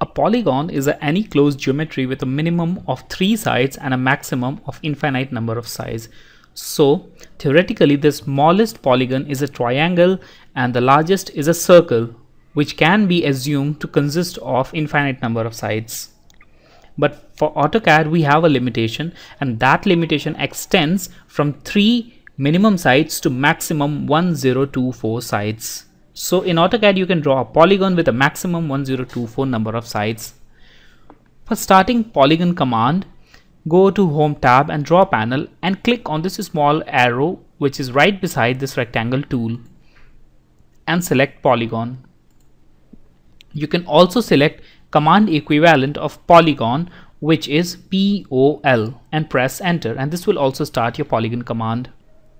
A polygon is any closed geometry with a minimum of 3 sides and a maximum of infinite number of sides. So theoretically, the smallest polygon is a triangle and the largest is a circle, which can be assumed to consist of infinite number of sides. But for AutoCAD we have a limitation, and that limitation extends from 3 minimum sides to maximum 1024 sides. So in AutoCAD you can draw a polygon with a maximum 1024 number of sides. For starting polygon command, go to Home tab and Draw panel and click on this small arrow which is right beside this rectangle tool and select polygon. You can also select command equivalent of polygon, which is POL, and press enter, and this will also start your polygon command.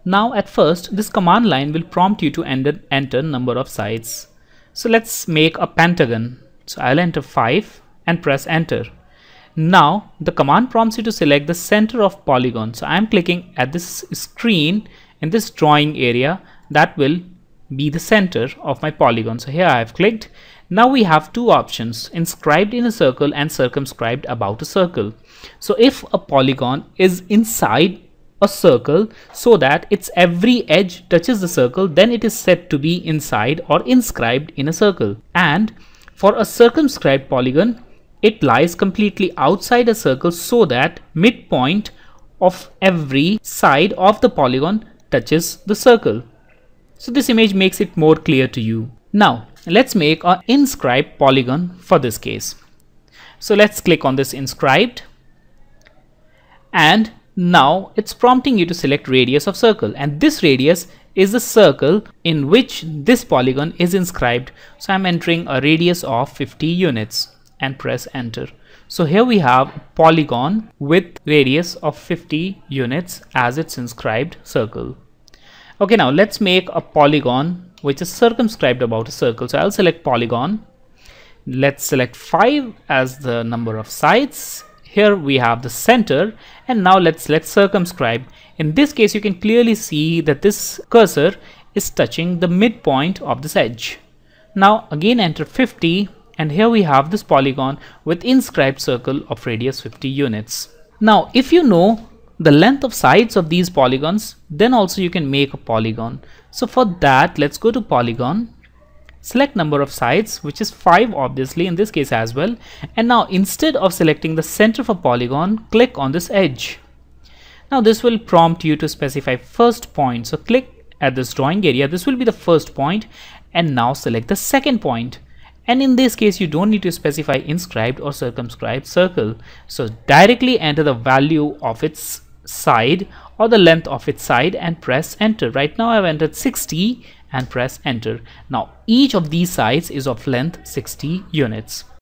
Now at first this command line will prompt you to enter number of sides. So let's make a pentagon. So I'll enter 5 and press enter. Now the command prompts you to select the center of polygon. So I'm clicking at this screen in this drawing area that will be the center of my polygon. So here I have clicked. Now we have two options, inscribed in a circle and circumscribed about a circle. So if a polygon is inside a circle so that its every edge touches the circle, then it is said to be inside or inscribed in a circle. And for a circumscribed polygon, it lies completely outside a circle so that midpoint of every side of the polygon touches the circle. So this image makes it more clear to you. Now let's make an inscribed polygon for this case. So let's click on this inscribed, and now it's prompting you to select radius of circle, and this radius is the circle in which this polygon is inscribed. So I'm entering a radius of 50 units and press enter. So here we have a polygon with radius of 50 units as its inscribed circle. Okay, now let's make a polygon which is circumscribed about a circle. So I'll select polygon. Let's select 5 as the number of sides. Here we have the center, and now let's select circumscribe. In this case you can clearly see that this cursor is touching the midpoint of this edge. Now again enter 50, and here we have this polygon with inscribed circle of radius 50 units. Now if you know the length of sides of these polygons, then also you can make a polygon. So for that, let's go to polygon, select number of sides, which is 5 obviously in this case as well, and now instead of selecting the center of a polygon, click on this edge. Now this will prompt you to specify first point. So click at this drawing area, this will be the first point, and now select the second point. And in this case you don't need to specify inscribed or circumscribed circle. So directly enter the value of its side or the length of its side and press enter. Right now I've entered 60 and press enter. Now each of these sides is of length 60 units.